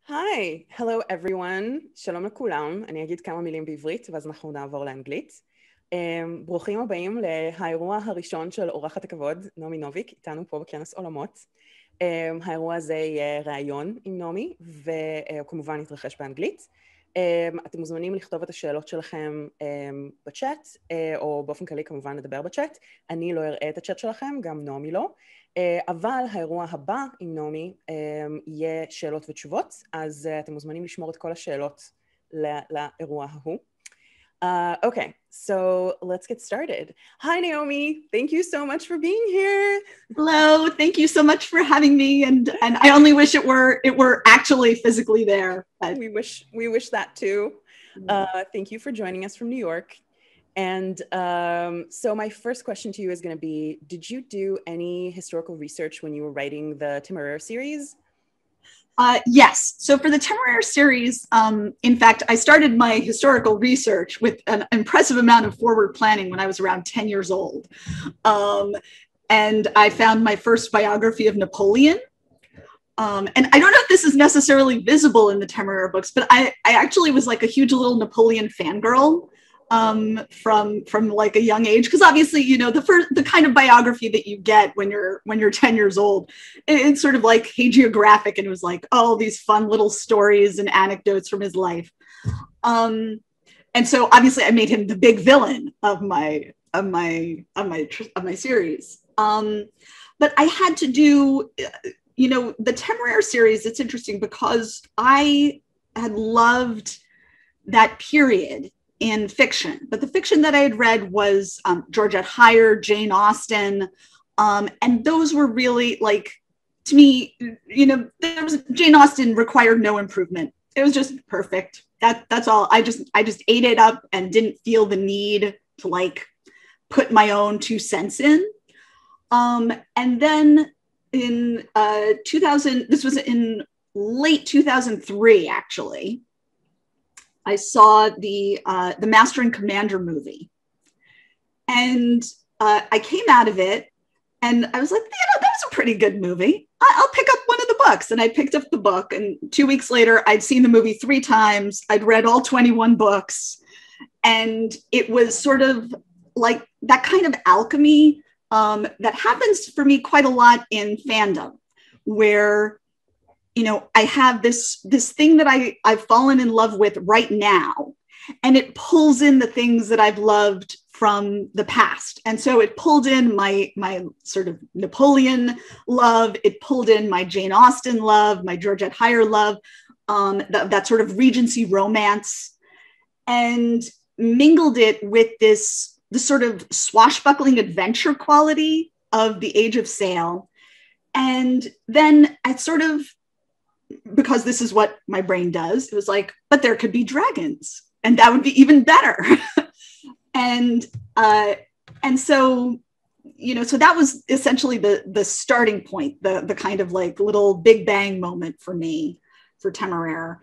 היי, hello everyone, שלום לכולם, אני אגיד כמה מילים בעברית ואז אנחנו נעבור לאנגלית. ברוכים הבאים לאירוע הראשון של אורחת הכבוד, נעמי נוביק, איתנו פה בכנס עולמות. האירוע הזה יהיה ראיון עם נעמי, והוא כמובן יתרחש באנגלית. אתם מוזמנים לכתוב את השאלות שלכם בצ'אט, או באופן כללי כמובן לדבר בצ'אט. אני לא אראה את הצ'אט שלכם, גם נעמי לא. אבל האירוע הבא עם נעמי יהיה שאלות ותשובות, אז אתם מוזמנים לשמור את כל השאלות לאירוע ההוא. Okay, so let's get started. Hi Naomi, thank you so much for being here. Hello, thank you so much for having me, and I only wish it were actually physically there. But we wish that too. Thank you for joining us from New York. And so my first question to you is going to be, did you do any historical research when you were writing the Temeraire series? Yes. So for the Temeraire series, in fact, I started my historical research with an impressive amount of forward planning when I was around 10 years old. And I found my first biography of Napoleon. And I don't know if this is necessarily visible in the Temeraire books, but I actually was like a huge little Napoleon fangirl. From like a young age, because obviously, you know, the kind of biography that you get when you're 10 years old, it's sort of like hagiographic, and it was like all these fun little stories and anecdotes from his life. And so obviously I made him the big villain of my series. But I had to do, you know, the Temeraire series. It's interesting because I had loved that period in fiction, but the fiction that I had read was Georgette Heyer, Jane Austen, and those were really, like, to me, you know, Jane Austen required no improvement. It was just perfect. That's all. I just ate it up and didn't feel the need to like put my own 2 cents in. And then in 2000, this was in late 2003, actually, I saw the Master and Commander movie, and I came out of it, and I was like, you know, that was a pretty good movie. I'll pick up one of the books, and I picked up the book. And 2 weeks later, I'd seen the movie 3 times. I'd read all 21 books, and it was sort of like that kind of alchemy that happens for me quite a lot in fandom, where, you know, I have this thing that I've fallen in love with right now, and it pulls in the things that I've loved from the past. And so it pulled in my sort of Napoleon love. It pulled in my Jane Austen love, my Georgette Heyer love, that sort of Regency romance, and mingled it with the sort of swashbuckling adventure quality of the Age of Sail. And then I sort of, because this is what my brain does, it was like, but there could be dragons, and that would be even better. and so, you know, so that was essentially the starting point, the kind of like little big bang moment for me for Temeraire.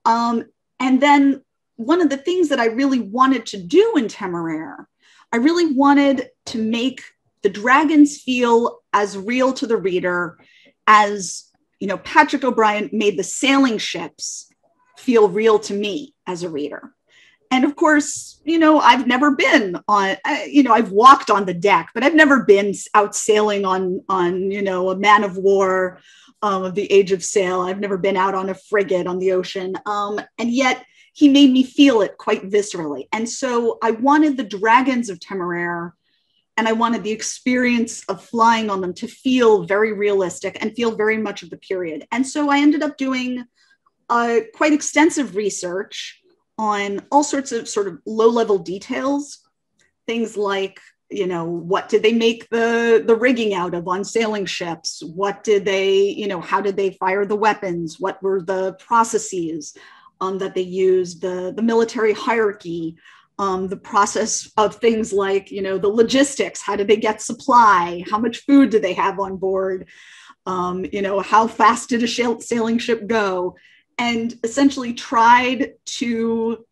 And then one of the things that I really wanted to do in Temeraire, I really wanted to make the dragons feel as real to the reader as, you know, Patrick O'Brian made the sailing ships feel real to me as a reader. And of course, you know, I've never been on, you know, I've walked on the deck, but I've never been out sailing on, you know, a man of war of the Age of Sail. I've never been out on a frigate on the ocean. And yet he made me feel it quite viscerally. And so I wanted the dragons of Temeraire, and I wanted the experience of flying on them to feel very realistic and feel very much of the period. And so I ended up doing quite extensive research on all sorts of sort of low-level details, things like, you know, what did they make the rigging out of on sailing ships? What did they, you know, how did they fire the weapons? What were the processes that they used, the military hierarchy, the process of things like, you know, the logistics, how did they get supply? How much food do they have on board? You know, how fast did a sailing ship go? And essentially tried to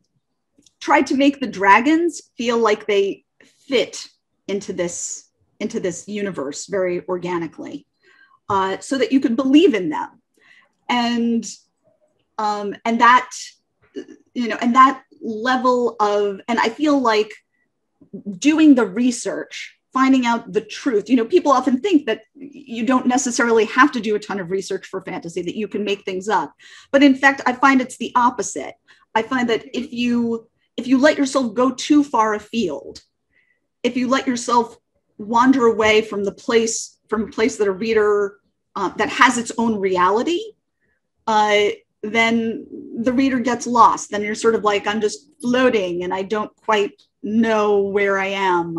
make the dragons feel like they fit into this universe very organically, so that you could believe in them. And And that, and that level of, and I feel like doing the research, finding out the truth. People often think that you don't necessarily have to do a ton of research for fantasy, that you can make things up. But in fact, I find it's the opposite. I find that if you let yourself go too far afield, if you let yourself wander away from a place that a reader, that has its own reality, then the reader gets lost. Then you're sort of like, I'm just floating and I don't quite know where I am.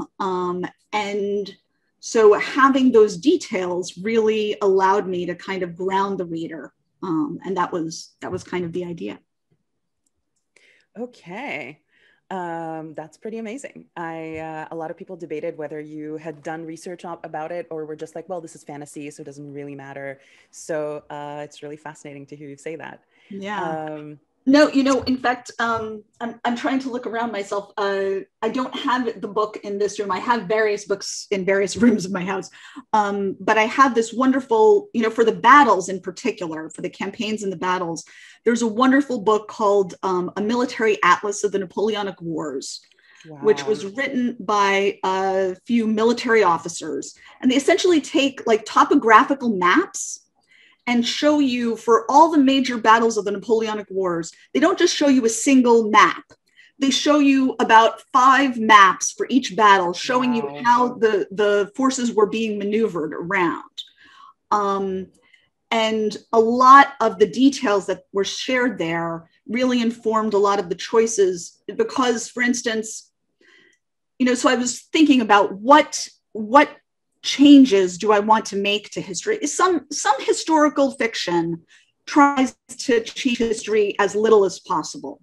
And so having those details really allowed me to kind of ground the reader. And that was kind of the idea. Okay. That's pretty amazing. A lot of people debated whether you had done research about it or were just like, well, this is fantasy, so it doesn't really matter. So it's really fascinating to hear you say that. Yeah. No, in fact, I'm trying to look around myself. I don't have the book in this room. I have various books in various rooms of my house. But I have this wonderful, for the battles in particular, for the campaigns and the battles, there's a wonderful book called A Military Atlas of the Napoleonic Wars, wow, which was written by a few military officers. And they essentially take like topographical maps and show you for all the major battles of the Napoleonic Wars. They don't just show you a single map. They show you about 5 maps for each battle, showing wow, you how the forces were being maneuvered around. And a lot of the details that were shared there really informed a lot of the choices because, for instance, so I was thinking about what changes do I want to make to history? Some historical fiction tries to change history as little as possible.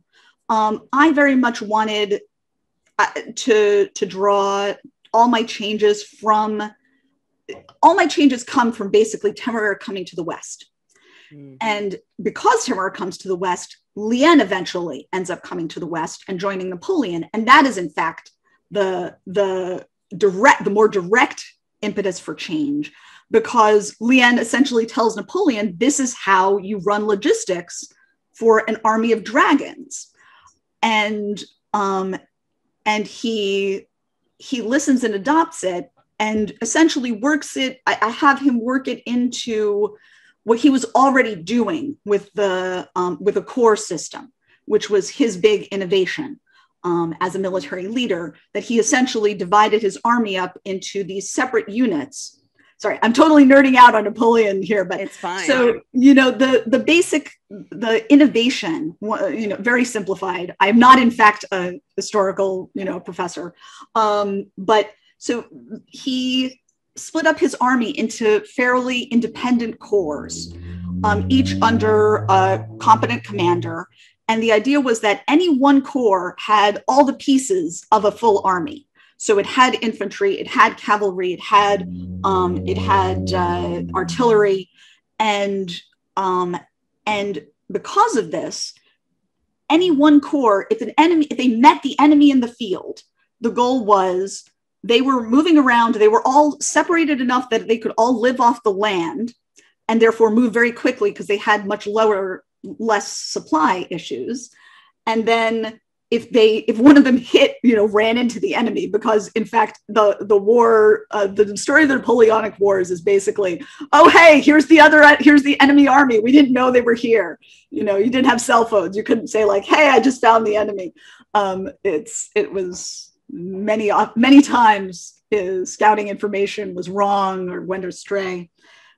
I very much wanted to draw all my changes come from basically Temeraire coming to the West. Mm-hmm. And because Temeraire comes to the West, Lienne eventually ends up coming to the West and joining Napoleon. And that is in fact the more direct impetus for change, because Lienne essentially tells Napoleon, this is how you run logistics for an army of dragons. And he listens and adopts it and essentially works it. I have him work it into what he was already doing with a corps system, which was his big innovation. As a military leader, that he essentially divided his army up into these separate units. Sorry, I'm totally nerding out on Napoleon here, but it's fine. So, the innovation, very simplified. I'm not, in fact, a historical, professor. But so he split up his army into fairly independent corps, each under a competent commander. And the idea was that any one corps had all the pieces of a full army. So it had infantry, it had cavalry, it had artillery, and because of this, any one corps, if they met the enemy in the field, the goal was they were moving around. They were all separated enough that they could all live off the land, and therefore move very quickly because they had less supply issues. And then if one of them ran into the enemy, because in fact the war, the story of the Napoleonic Wars is basically, oh hey, here's the enemy army, we didn't know they were here. You didn't have cell phones, you couldn't say like, hey, I just found the enemy. It was many times scouting information was wrong or went astray.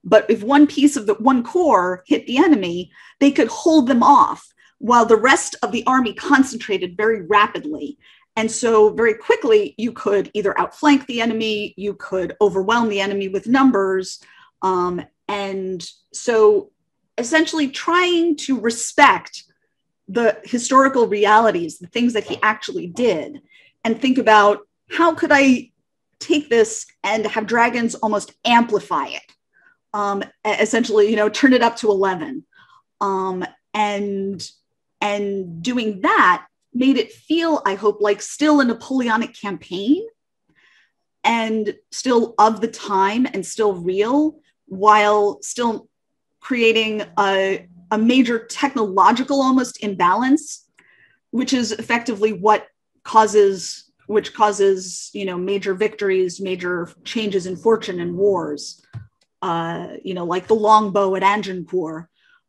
But if one piece of the one corps hit the enemy, they could hold them off while the rest of the army concentrated very rapidly. And so very quickly, you could either outflank the enemy, you could overwhelm the enemy with numbers. And so essentially trying to respect the historical realities, the things that he actually did, and think about how could I take this and have dragons almost amplify it. Essentially, turn it up to 11. And doing that made it feel, I hope, like still a Napoleonic campaign and still of the time and still real, while still creating a a major technological almost imbalance, which is effectively which causes, major victories, major changes in fortune and wars, like the longbow at Agincourt,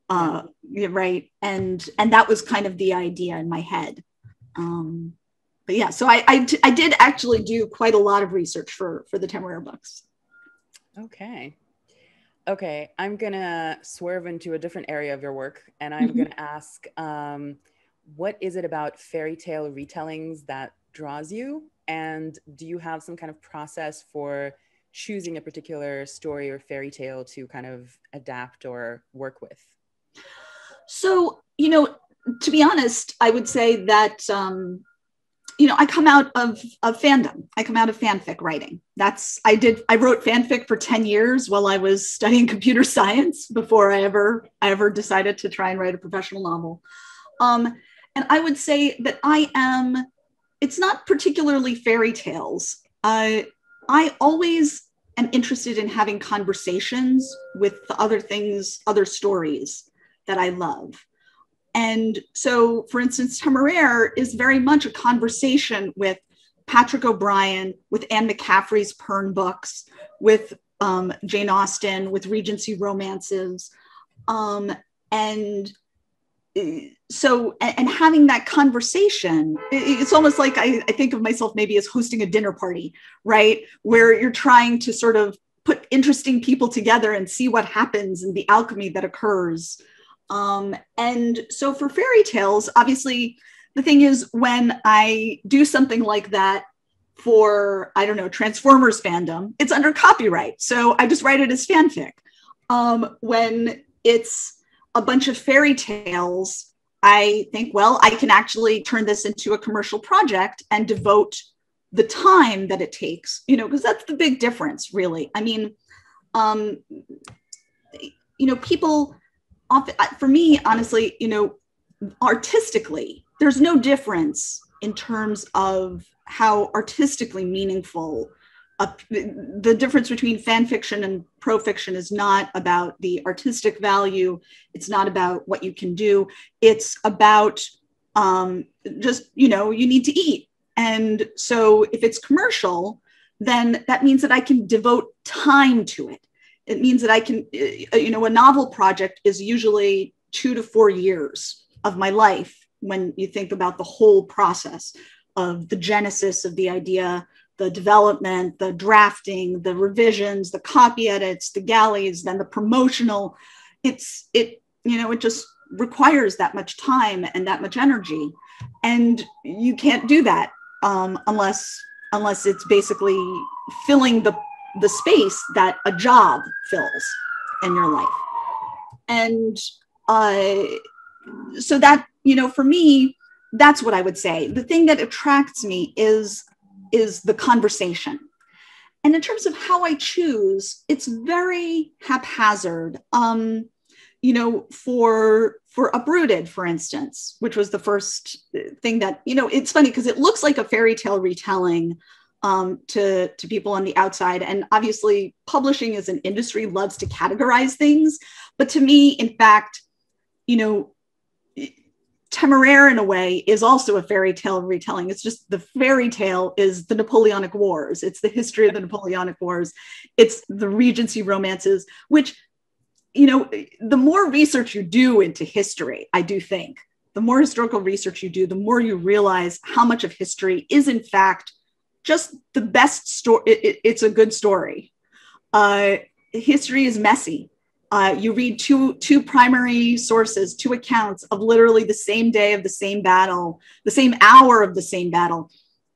right? And that was kind of the idea in my head. But yeah, so I did actually do quite a lot of research for the Temeraire books. Okay, I'm gonna swerve into a different area of your work, and I'm gonna ask, what is it about fairy tale retellings that draws you? And do you have some kind of process for choosing a particular story or fairy tale to kind of adapt or work with? So, to be honest, I would say that, I come out of fandom. I come out of fanfic writing. I wrote fanfic for 10 years while I was studying computer science before I ever decided to try and write a professional novel. And I would say that it's not particularly fairy tales. I always am interested in having conversations with the other stories that I love. And so, for instance, Temeraire is very much a conversation with Patrick O'Brien, with Anne McCaffrey's Pern books, with Jane Austen, with Regency romances. And having that conversation, it's almost like I think of myself maybe as hosting a dinner party, right? Where you're trying to sort of put interesting people together and see what happens and the alchemy that occurs. And so for fairy tales, obviously, the thing is, when I do something like that for, Transformers fandom, it's under copyright. So I just write it as fanfic. When it's a bunch of fairy tales, I think, well, I can actually turn this into a commercial project and devote the time that it takes, because that's the big difference, really. I mean, people often, for me, honestly, artistically, there's no difference in terms of how artistically meaningful. The difference between fan fiction and pro fiction is not about the artistic value. It's not about what you can do. It's about just, you need to eat. And so if it's commercial, then that means that I can devote time to it. It means that I can, a novel project is usually 2 to 4 years of my life when you think about the whole process of the genesis of the idea, the development, the drafting, the revisions, the copy edits, the galleys, then the promotional. It just requires that much time and that much energy. And you can't do that unless it's basically filling the space that a job fills in your life. And so that, for me, that's what I would say. The thing that attracts me is the conversation. And in terms of how I choose, it's very haphazard. For Uprooted, for instance, which was the first thing that, it's funny because it looks like a fairy tale retelling to people on the outside. And obviously publishing as an industry loves to categorize things. But to me, in fact, Temeraire, in a way, is also a fairy tale retelling. It's just the fairy tale is the Napoleonic Wars. It's the history of the Napoleonic Wars. It's the Regency romances, which, the more research you do into history, I do think, the more historical research you do, the more you realize how much of history is, in fact, just the best story. It's a good story. History is messy. You read two primary sources, 2 accounts of literally the same day of the same battle, the same hour of the same battle,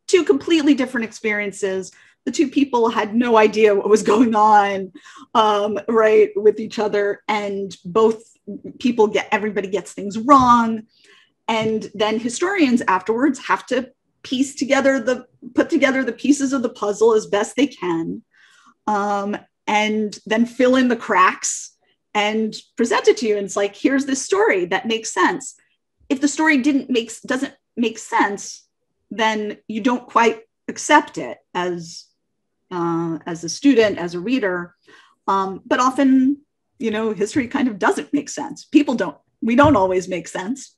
2 completely different experiences. The 2 people had no idea what was going on, right, with each other. And both people everybody gets things wrong. And then historians afterwards have to put together the pieces of the puzzle as best they can, and then fill in the cracks and present it to you. And it's like, here's this story that makes sense. If the story doesn't make sense, then you don't quite accept it as a student, as a reader. But often, history kind of doesn't make sense. People don't we don't always make sense.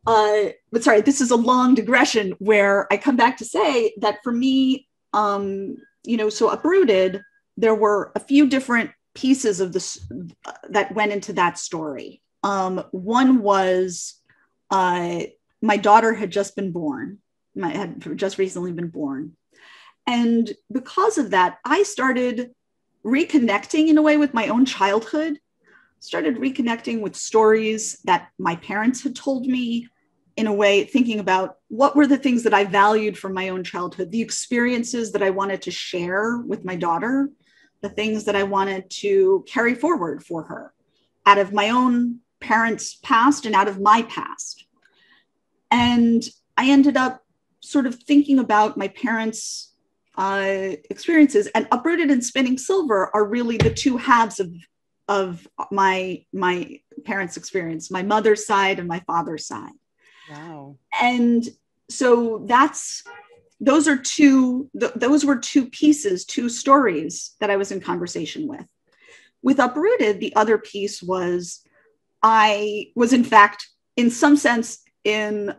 But sorry, this is a long digression where I come back to say that for me, so Uprooted, there were a few different pieces of this that went into that story. One was my daughter had just been born, had just recently been born. And because of that, I started reconnecting in a way with my own childhood, started reconnecting with stories that my parents had told me, in a way, thinking about what were the things that I valued from my own childhood, the experiences that I wanted to share with my daughter, the things that I wanted to carry forward for her out of my own parents' past and out of my past. And I ended up sort of thinking about my parents' experiences, and Uprooted and Spinning Silver are really the two halves of my parents' experience, my mother's side and my father's side. Wow. And so those were two pieces, two stories that I was in conversation with. With Uprooted, the other piece was I was in fact, in some sense, in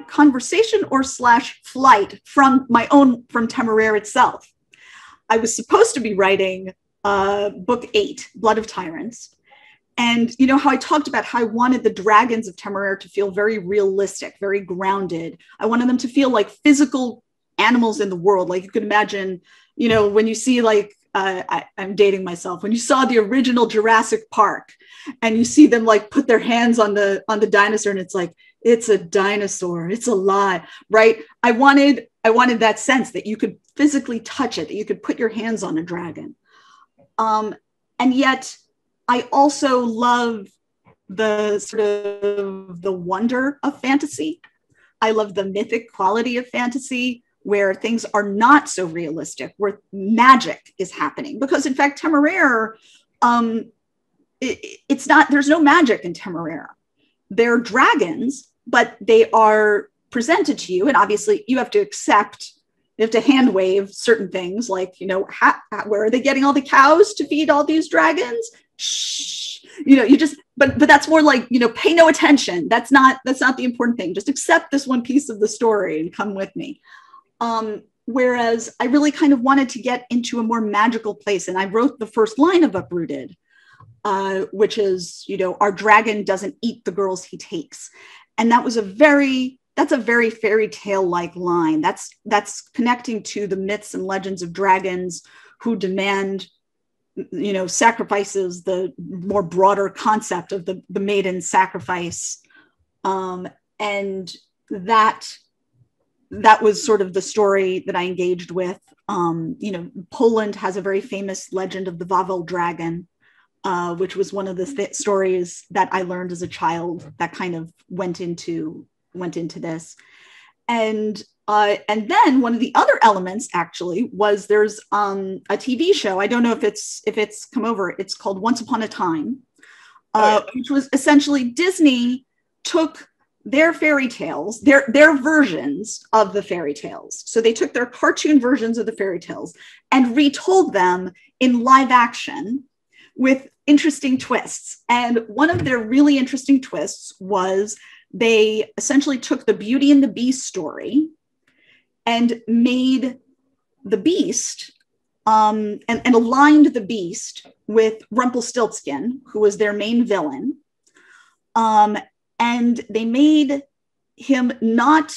conversation or / flight from Temeraire itself. I was supposed to be writing book 8, Blood of Tyrants. And you know how I talked about how I wanted the dragons of Temeraire to feel very realistic, very grounded. I wanted them to feel like physical animals in the world. Like you could imagine, when you see I'm dating myself, when you saw the original Jurassic Park and you see them like put their hands on the dinosaur and it's like, it's a dinosaur, it's alive, right? I wanted that sense that you could physically touch it, that you could put your hands on a dragon. And yet I also love the sort of the wonder of fantasy. I love the mythic quality of fantasy where things are not so realistic, where magic is happening. Because in fact, Temeraire, it's not, there's no magic in Temeraire. They're dragons, but they are presented to you. And obviously you have to accept, you have to hand wave certain things like, where are they getting all the cows to feed all these dragons? Shh, you just, but that's more like, pay no attention. That's not the important thing. Just accept this one piece of the story and come with me. Whereas I really kind of wanted to get into a more magical place. And I wrote the first line of Uprooted, which is, our dragon doesn't eat the girls he takes. And that's a very fairy tale-like line. That's connecting to the myths and legends of dragons who demand, sacrifices, the more broader concept of the maiden sacrifice. And that was sort of the story that I engaged with. Poland has a very famous legend of the Wawel dragon, which was one of the stories that I learned as a child that kind of went into this. And then one of the other elements actually was there's a TV show. I don't know if it's come over. It's called Once Upon a Time, which was essentially Disney took their fairy tales, their versions of the fairy tales. So they took their cartoon versions of the fairy tales and retold them in live action with interesting twists. And one of their really interesting twists was they essentially took the Beauty and the Beast story and made the Beast and aligned the Beast with Rumpelstiltskin, who was their main villain. And they made him not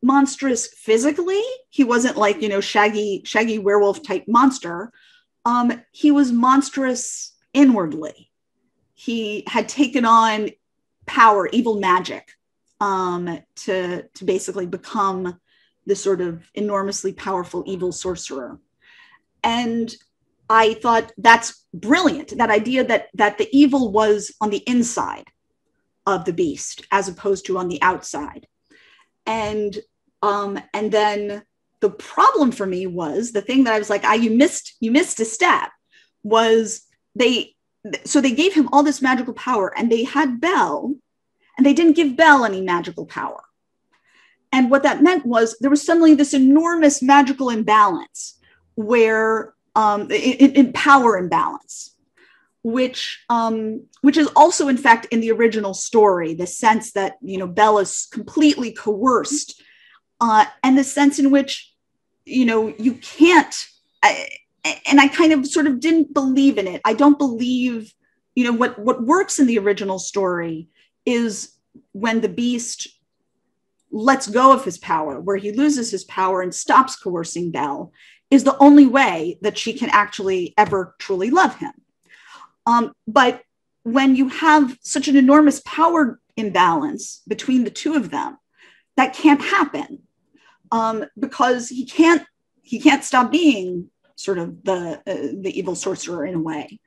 monstrous physically. He wasn't like, shaggy werewolf type monster. He was monstrous inwardly. He had taken on power, evil magic, to basically become this sort of enormously powerful evil sorcerer. And I thought that's brilliant, that idea that the evil was on the inside of the Beast as opposed to on the outside. And then the problem for me was the thing that I was like, you missed a step, was they gave him all this magical power and they had Belle and they didn't give Belle any magical power. And what that meant was there was suddenly this enormous magical imbalance where in power imbalance, which is also, in fact, in the original story, the sense that, Belle is completely coerced, and the sense in which, you can't, and I kind of sort of didn't believe in it. I don't believe, what works in the original story is when the beast lets go of his power, where he loses his power and stops coercing Belle, is the only way that she can actually ever truly love him. But when you have such an enormous power imbalance between the two of them, that can't happen, because he can't stop being sort of the evil sorcerer in a way,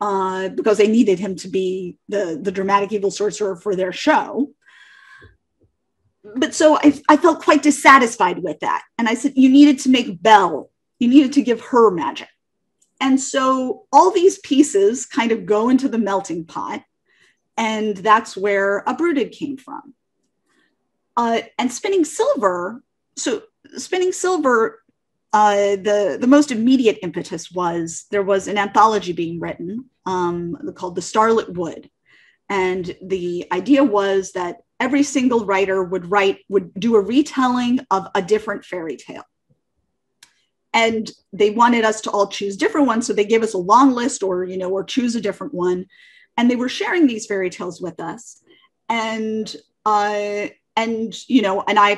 because they needed him to be the dramatic evil sorcerer for their show. But so I felt quite dissatisfied with that. And I said, you needed to make Belle, you needed to give her magic. And so all these pieces kind of go into the melting pot. And that's where Uprooted came from. And Spinning Silver, the most immediate impetus was there was an anthology being written called The Starlit Wood. And the idea was that every single writer would do a retelling of a different fairy tale. And they wanted us to all choose different ones. So they gave us a long list or choose a different one. And they were sharing these fairy tales with us. And I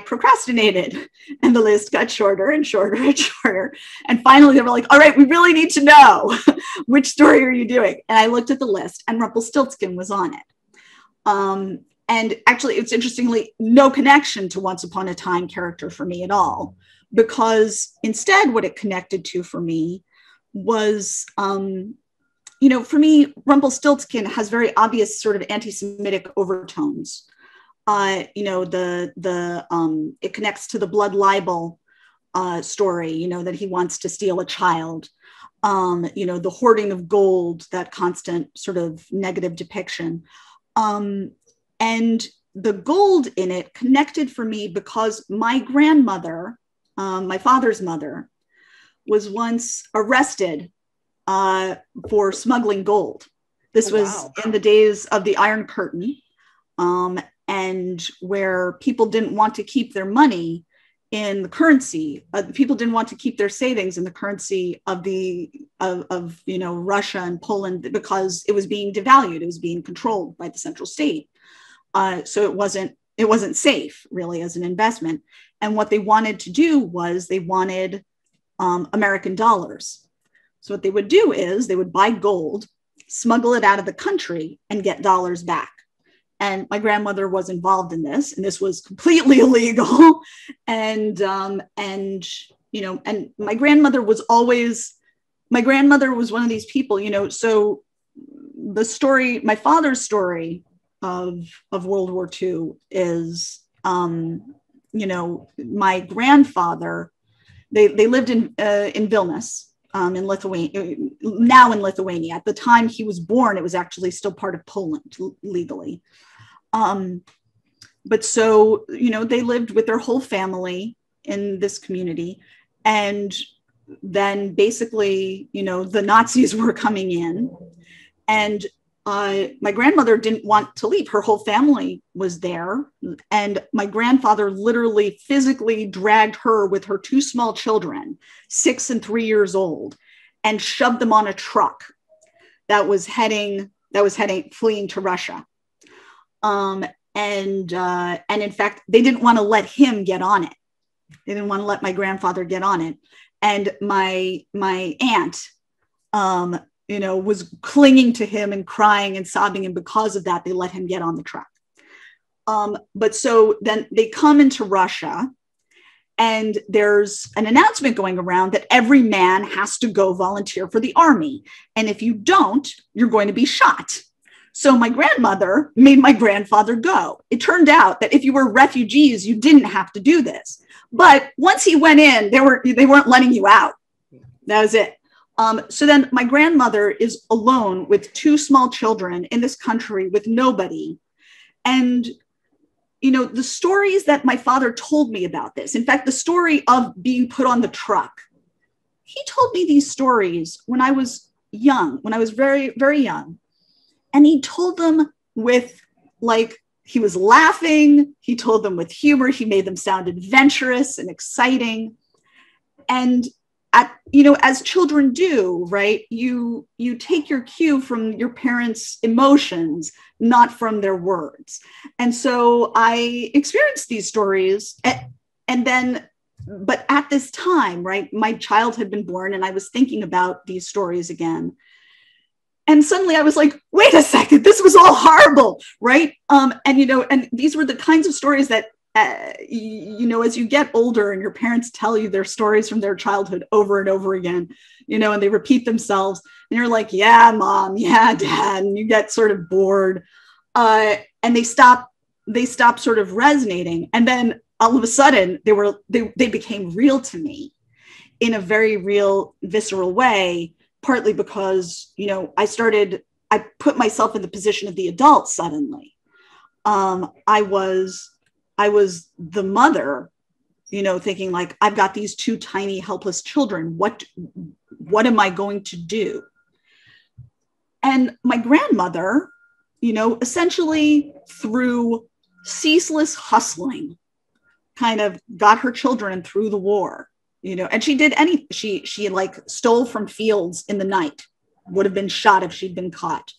procrastinated, and the list got shorter and shorter and shorter. And finally they were like, all right, we really need to know which story are you doing? And I looked at the list and Rumpelstiltskin was on it. And actually, it's interestingly no connection to Once Upon a Time character for me at all, because instead what it connected to for me was, for me, Rumpelstiltskin has very obvious sort of anti-Semitic overtones. It connects to the blood libel story, that he wants to steal a child, the hoarding of gold, that constant sort of negative depiction. And the gold in it connected for me because my grandmother, my father's mother, was once arrested for smuggling gold. This was in the days of the Iron Curtain, and where people didn't want to keep their money in the currency. People didn't want to keep their savings in the currency of Russia and Poland, because it was being devalued. It was being controlled by the central state. So it wasn't safe really as an investment. And what they wanted to do was they wanted American dollars. So what they would do is they would buy gold, smuggle it out of the country, and get dollars back. And my grandmother was involved in this, and this was completely illegal. And my grandmother was one of these people, so the story, my father's story of World War II is, my grandfather, they lived in Vilnius, in Lithuania, now in Lithuania. At the time he was born, it was actually still part of Poland legally. But so, they lived with their whole family in this community. And then basically, the Nazis were coming in, and my grandmother didn't want to leave. Her whole family was there. And my grandfather literally physically dragged her with her two small children, 6 and 3 years old, and shoved them on a truck that was fleeing to Russia. And in fact, they didn't want to let him get on it. They didn't want to let my grandfather get on it. And my aunt, was clinging to him and crying and sobbing. And because of that, they let him get on the truck. But so then they come into Russia, and there's an announcement going around that every man has to go volunteer for the army. And if you don't, you're going to be shot. So my grandmother made my grandfather go. It turned out that if you were refugees, you didn't have to do this. But once he went in, they weren't letting you out. That was it. So then my grandmother is alone with 2 small children in this country with nobody. And, the stories that my father told me about this, in fact, the story of being put on the truck, he told me these stories when I was young, when I was very, very young. And he told them with like, he was laughing, he told them with humor, he made them sound adventurous and exciting. And as children do, right? You take your cue from your parents' emotions, not from their words. And so I experienced these stories but at this time, right, my child had been born and I was thinking about these stories again. And suddenly I was like, wait a second, this was all horrible, right? And these were the kinds of stories that, as you get older and your parents tell you their stories from their childhood over and over again, and they repeat themselves, and you're like, yeah, mom, yeah, dad, and you get sort of bored, and they stop sort of resonating. And then all of a sudden they became real to me in a very real, visceral way, partly because, I put myself in the position of the adult suddenly. I was the mother, thinking like, I've got these two tiny, helpless children. What am I going to do? And my grandmother, essentially through ceaseless hustling, kind of got her children through the war, and she did she like stole from fields in the night, would have been shot if she'd been caught.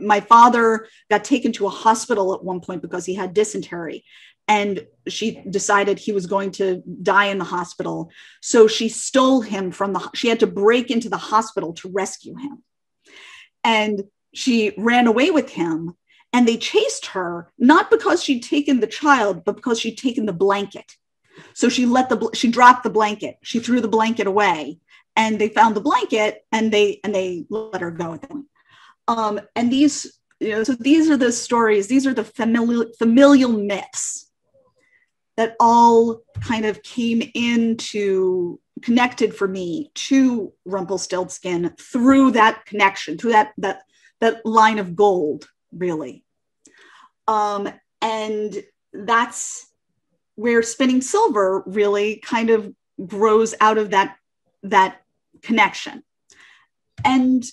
My father got taken to a hospital at one point because he had dysentery, and she decided he was going to die in the hospital. So she stole him she had to break into the hospital to rescue him. And she ran away with him, and they chased her, not because she'd taken the child, but because she'd taken the blanket. So she dropped the blanket. She threw the blanket away, and they found the blanket, and they let her go at that point. And these, so these are the stories. These are the familial myths that all kind of connected for me to Rumpelstiltskin through that connection, through that line of gold, really. And that's where Spinning Silver really kind of grows out of that connection. And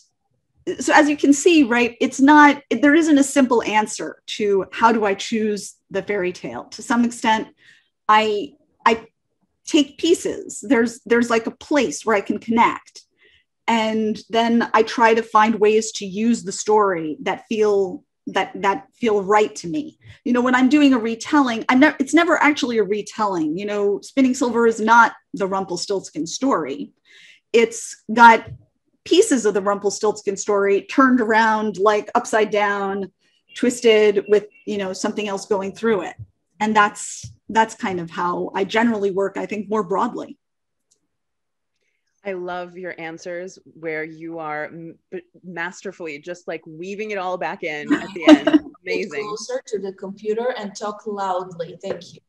so as you can see, right, there isn't a simple answer to how do I choose the fairy tale. To some extent, I take pieces. There's like a place where I can connect. And then I try to find ways to use the story that feel right to me. When I'm doing a retelling, it's never actually a retelling. Spinning Silver is not the Rumpelstiltskin story. It's got pieces of the Rumpelstiltskin story turned around, like upside down, twisted with, something else going through it. And that's kind of how I generally work, I think, more broadly. I love your answers where you are masterfully just like weaving it all back in at the end. Amazing. Get closer to the computer and talk loudly. Thank you.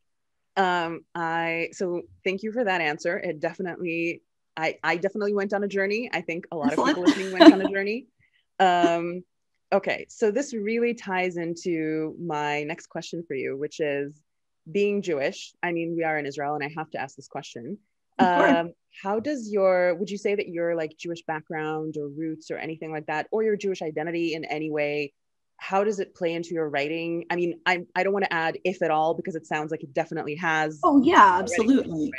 So thank you for that answer. It definitely, I definitely went on a journey. I think a lot of people listening went on a journey. Okay, so this really ties into my next question for you, which is being Jewish. I mean, we are in Israel, and I have to ask this question. How does would you say that your like Jewish background or roots or anything like that, or your Jewish identity in any way, how does it play into your writing? I mean, I don't want to add if at all, because it sounds like it definitely has. Oh yeah, absolutely.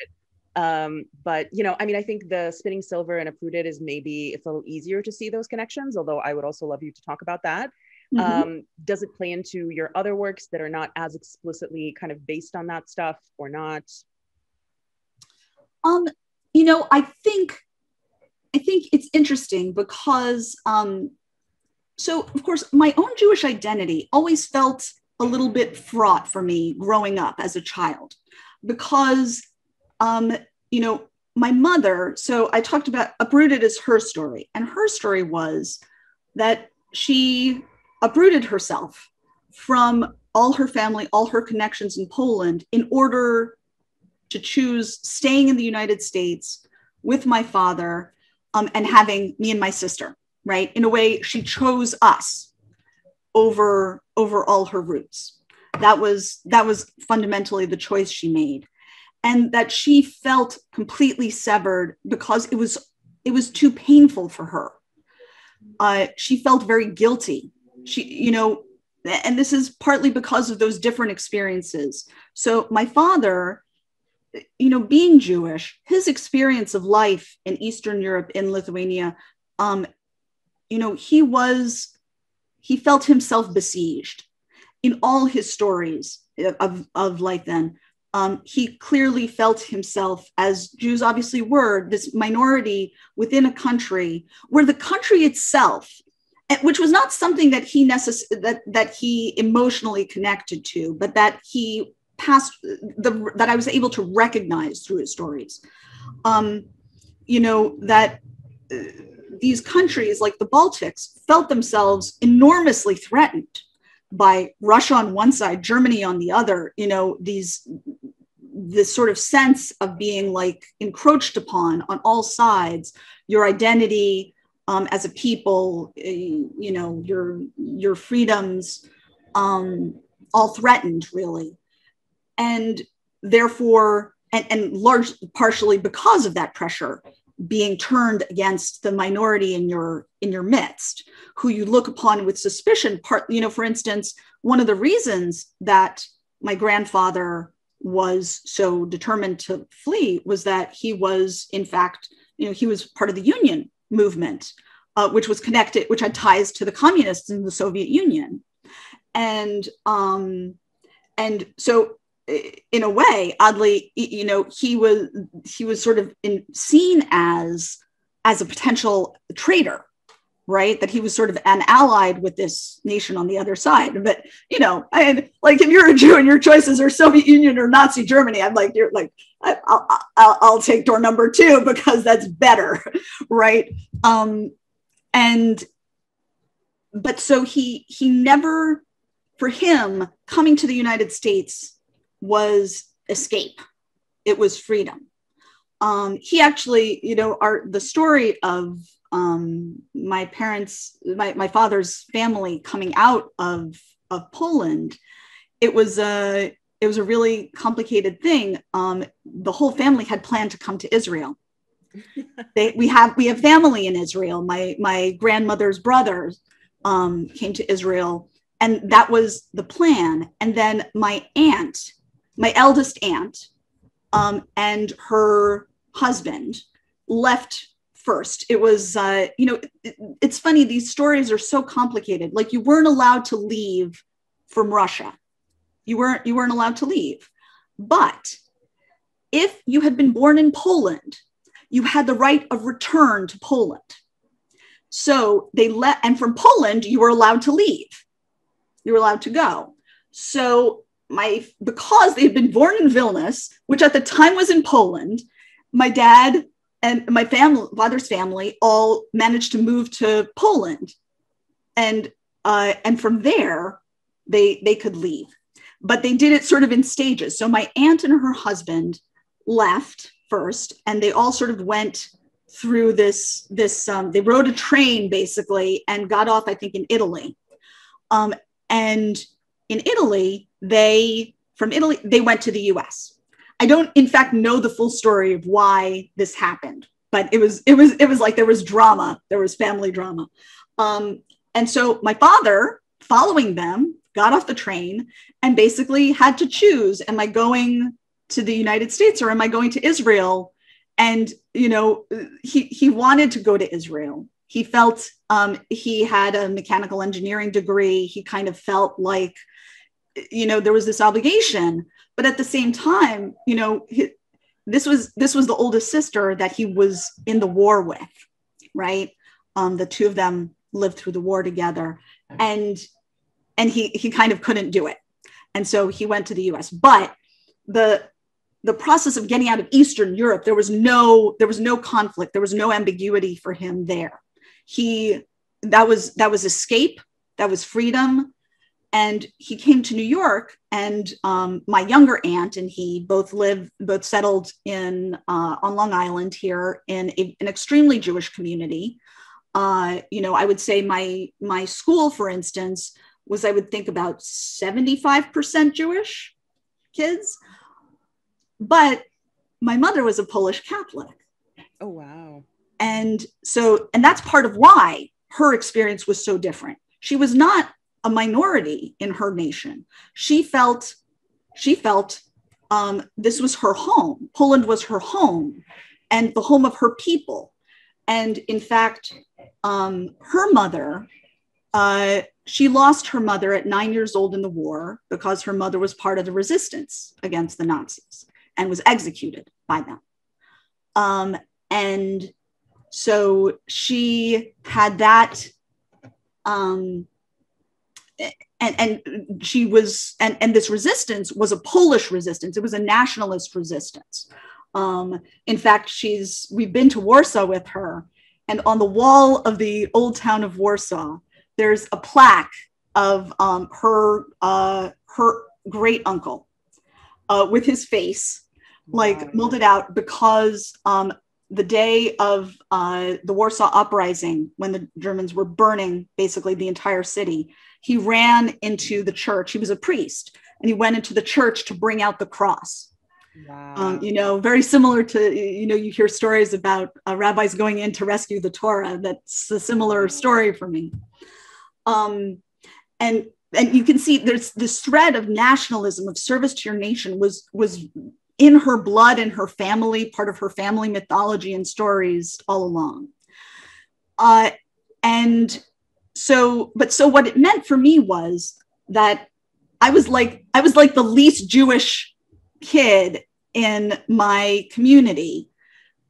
But I mean, I think the Spinning Silver and Uprooted is maybe it's a little easier to see those connections, although I would also love you to talk about that. Mm-hmm. Does it play into your other works that are not as explicitly kind of based on that stuff or not? I think it's interesting because, so of course, my own Jewish identity always felt a little bit fraught for me growing up as a child, because, my mother, so I talked about Uprooted as her story, and her story was that she uprooted herself from all her family, all her connections in Poland in order to choose staying in the United States with my father, and having me and my sister, right? In a way, she chose us over all her roots. That was fundamentally the choice she made. and that she felt completely severed because it was too painful for her. She felt very guilty. And this is partly because of those different experiences. So my father, being Jewish, his experience of life in Eastern Europe, in Lithuania, he felt himself besieged in all his stories of life then. He clearly felt himself, as Jews obviously were, this minority within a country where the country itself, which was not something that that he emotionally connected to, but that he that I was able to recognize through his stories. That these countries like the Baltics felt themselves enormously threatened by Russia on one side, Germany on the other, this sort of sense of being like encroached upon on all sides, your identity as a people, your freedoms, all threatened really. And therefore, and partially because of that pressure, being turned against the minority in your midst, who you look upon with suspicion. For instance, one of the reasons that my grandfather was so determined to flee was that he was, in fact, he was part of the Union movement, which had ties to the communists in the Soviet Union, and so, in a way, oddly, he was sort of seen as a potential traitor, right? That he was sort of an allied with this nation on the other side. But if you're a Jew and your choices are Soviet Union or Nazi Germany, I'm like, I'll take door number 2 because that's better, right? But so he never, for him, coming to the United States was escape. It was freedom. He actually, the story of my parents, my father's family coming out of Poland, it was a really complicated thing. The whole family had planned to come to Israel. We have family in Israel. My grandmother's brothers came to Israel, and that was the plan. And then my eldest aunt, and her husband left first. It was, it's funny, these stories are so complicated. Like, you weren't allowed to leave from Russia. You weren't allowed to leave. But if you had been born in Poland, you had the right of return to Poland. So and from Poland, you were allowed to leave. You were allowed to go. So because they had been born in Vilnius, which at the time was in Poland, my dad and my father's family all managed to move to Poland, and from there they could leave, but they did it sort of in stages. So my aunt and her husband left first, and they all sort of went through this. They rode a train basically and got off, I think, in Italy, and in Italy they went to the U.S. I don't, in fact, know the full story of why this happened, but it was like there was drama, there was family drama. And so my father, following them, got off the train and basically had to choose, am I going to the United States or am I going to Israel? And, he wanted to go to Israel. He felt he had a mechanical engineering degree. He kind of felt like, there was this obligation. But at the same time, this was the oldest sister that he was in the war with, right? The two of them lived through the war together, and he kind of couldn't do it, and so he went to the U.S. But the process of getting out of Eastern Europe, there was no conflict, there was no ambiguity for him there. That was escape, that was freedom. And he came to New York, and my younger aunt and he both settled on Long Island here in an extremely Jewish community. I would say my school, for instance, was, I would think, about 75% Jewish kids. But my mother was a Polish Catholic. Oh, wow. And that's part of why her experience was so different. She was not a minority in her nation. She felt this was her home. Poland was her home and the home of her people. And in fact, her mother, she lost her mother at 9 years old in the war because her mother was part of the resistance against the Nazis and was executed by them. And so she had that, and she was, and this resistance was a Polish resistance. It was a nationalist resistance. In fact, we've been to Warsaw with her, and on the wall of the old town of Warsaw, there's a plaque of her great uncle with his face, like molded out, because the day of the Warsaw Uprising, when the Germans were burning basically the entire city, he ran into the church. He was a priest, and he went into the church to bring out the cross. Wow. Very similar to, you hear stories about rabbis going in to rescue the Torah. That's a similar story for me. And you can see there's this thread of nationalism, of service to your nation was in her blood and her family, part of her family mythology and stories all along. So what it meant for me was that I was like the least Jewish kid in my community.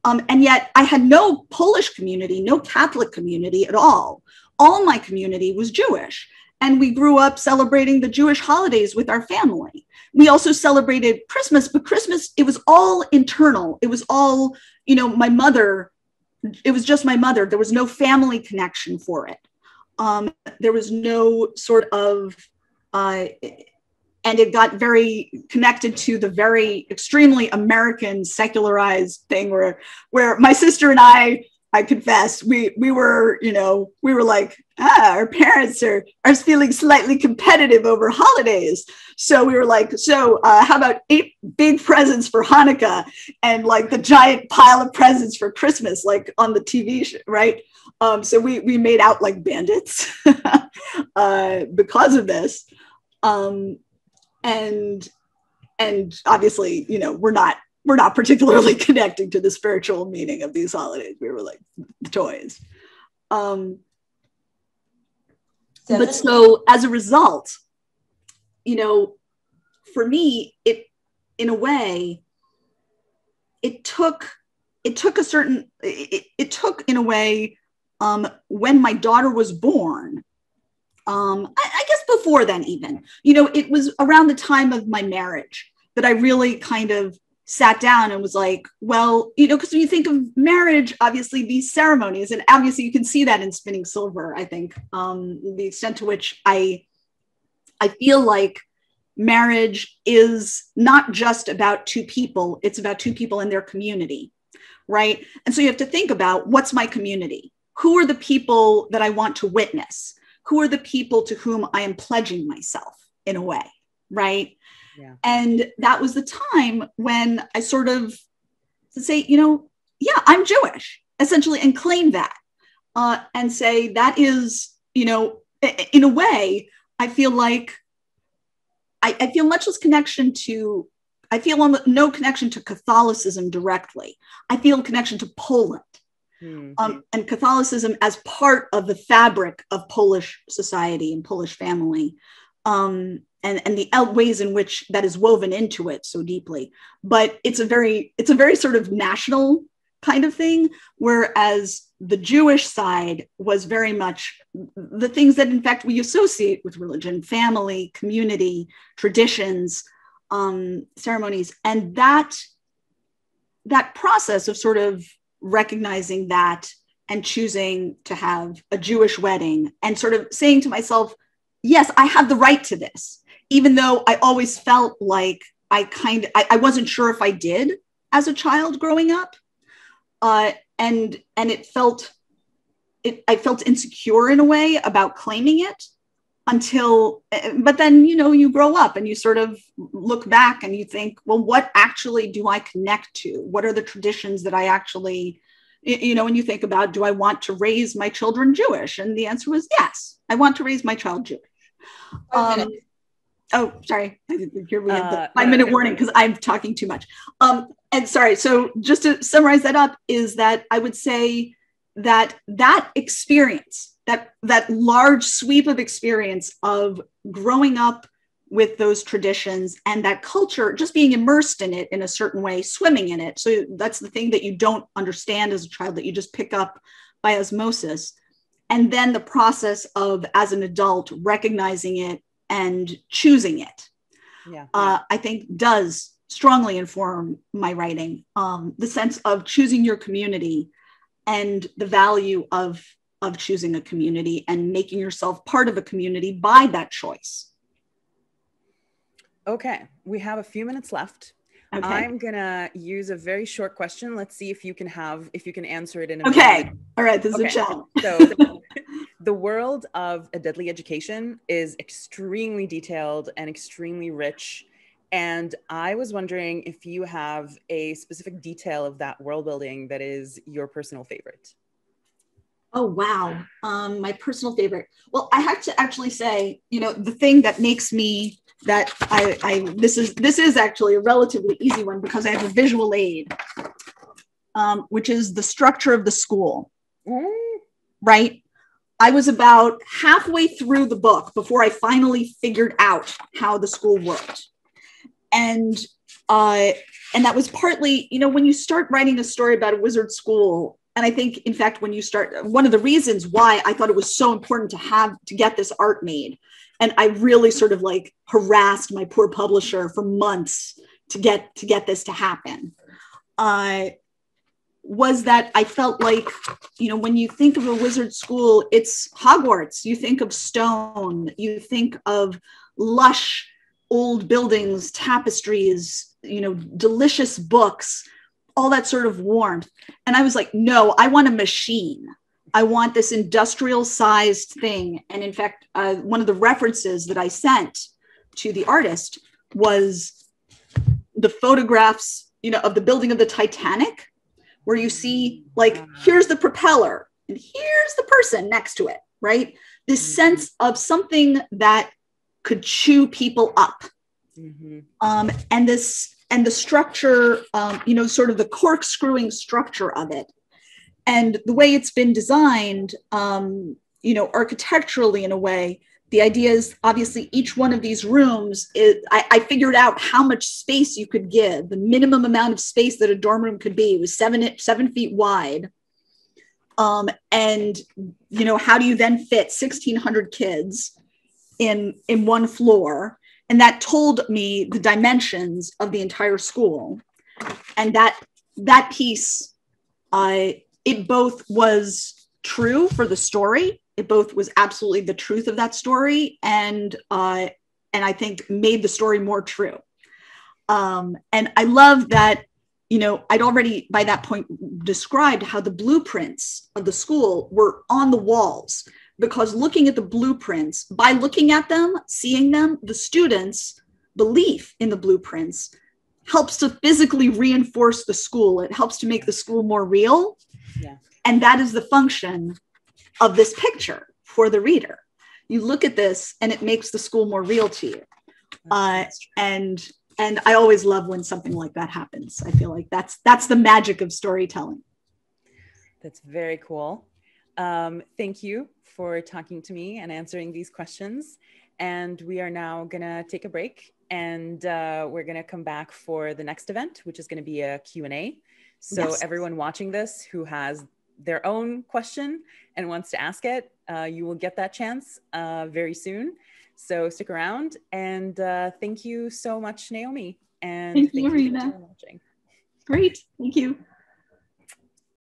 And yet I had no Polish community, no Catholic community at all. All my community was Jewish. And we grew up celebrating the Jewish holidays with our family. We also celebrated Christmas, but Christmas, it was all internal. It was all, my mother, it was just my mother. There was no family connection for it. There was no sort of, and it got very connected to the very extremely American secularized thing where my sister and I confess, we were like, our parents are feeling slightly competitive over holidays. So we were like, how about 8 big presents for Hanukkah and like the giant pile of presents for Christmas, like on the TV show, right? So we made out like bandits because of this. And obviously, we're not particularly connecting to the spiritual meaning of these holidays. We were like the toys. But so as a result, for me, it in a way, it took in a way, when my daughter was born, I guess before then even, it was around the time of my marriage that I really kind of sat down and was like, well, because when you think of marriage, obviously these ceremonies, and obviously you can see that in Spinning Silver, I think, the extent to which I feel like marriage is not just about 2 people, it's about 2 people in their community, right? And so you have to think about, what's my community? Who are the people that I want to witness? Who are the people to whom I am pledging myself in a way, right? Yeah. And that was the time when I sort of say, yeah, I'm Jewish, essentially, and claim that, and say that is, in a way, I feel like I feel much less connection to, I feel no connection to Catholicism directly. I feel a connection to Poland. Mm-hmm. And Catholicism as part of the fabric of Polish society and Polish family, and the ways in which that is woven into it so deeply. But it's a very sort of national kind of thing, whereas the Jewish side was very much the things that, in fact, we associate with religion: family, community, traditions, ceremonies, and that process of sort of recognizing that and choosing to have a Jewish wedding and sort of saying to myself, yes, I have the right to this, even though I always felt like I wasn't sure if I did as a child growing up. And I felt insecure in a way about claiming it. but then, you grow up and you sort of look back and you think, well, what actually do I connect to? What are the traditions that I actually, when you think about, do I want to raise my children Jewish? And the answer was yes, I want to raise my child Jewish. Oh, sorry. Here we have the 5-minute warning because I'm talking too much. And sorry. So just to summarize that up is that I would say that experience, that large sweep of experience of growing up with those traditions and that culture, just being immersed in it in a certain way, swimming in it. So that's the thing that you don't understand as a child, that you just pick up by osmosis. And then the process of, as an adult, recognizing it and choosing it, I think does strongly inform my writing. The sense of choosing your community and the value of choosing a community and making yourself part of a community by that choice. Okay, we have a few minutes left. Okay. I'm gonna use a very short question. Let's see if you can answer it in a minute. All right, this is a challenge. So the world of A Deadly Education is extremely detailed and extremely rich. And I was wondering if you have a specific detail of that world building that is your personal favorite. Oh, wow. My personal favorite. Well, I have to actually say, the thing that makes me this is actually a relatively easy one because I have a visual aid, which is the structure of the school, right? I was about halfway through the book before I finally figured out how the school worked. And that was partly, when you start writing a story about a wizard school, and I think, in fact, when you start, one of the reasons why I thought it was so important to get this art made, and I really sort of harassed my poor publisher for months to get this to happen, was that I felt like, when you think of a wizard school, it's Hogwarts. You think of stone, you think of lush old buildings, tapestries, delicious books, all that sort of warmth. And I was like, no, I want a machine. I want this industrial sized thing. And in fact, one of the references that I sent to the artist was the photographs, of the building of the Titanic, where you see here's the propeller and here's the person next to it, right? This sense of something that could chew people up. And the structure, sort of the corkscrewing structure of it. And the way it's been designed, architecturally in a way, the idea is obviously each one of these rooms I figured out how much space you could give. The minimum amount of space that a dorm room could be was 7 feet wide. And, how do you then fit 1,600 kids in one floor? And that told me the dimensions of the entire school. And that piece, it both was true for the story. It both was absolutely the truth of that story. And I think made the story more true. And I love that, I'd already by that point described how the blueprints of the school were on the walls. Because looking at the blueprints, by looking at them, seeing them, the students' belief in the blueprints helps to physically reinforce the school. It helps to make the school more real. Yeah. And that is the function of this picture for the reader. You look at this and it makes the school more real to you. And I always love when something like that happens. I feel like that's the magic of storytelling. That's very cool. Thank you for talking to me and answering these questions. And we are now gonna take a break and we're gonna come back for the next event, which is gonna be a Q&A. So yes. Everyone watching this who has their own question and wants to ask it, you will get that chance very soon. So stick around and thank you so much, Naomi. And thank you, Marina. For watching. Great, thank you.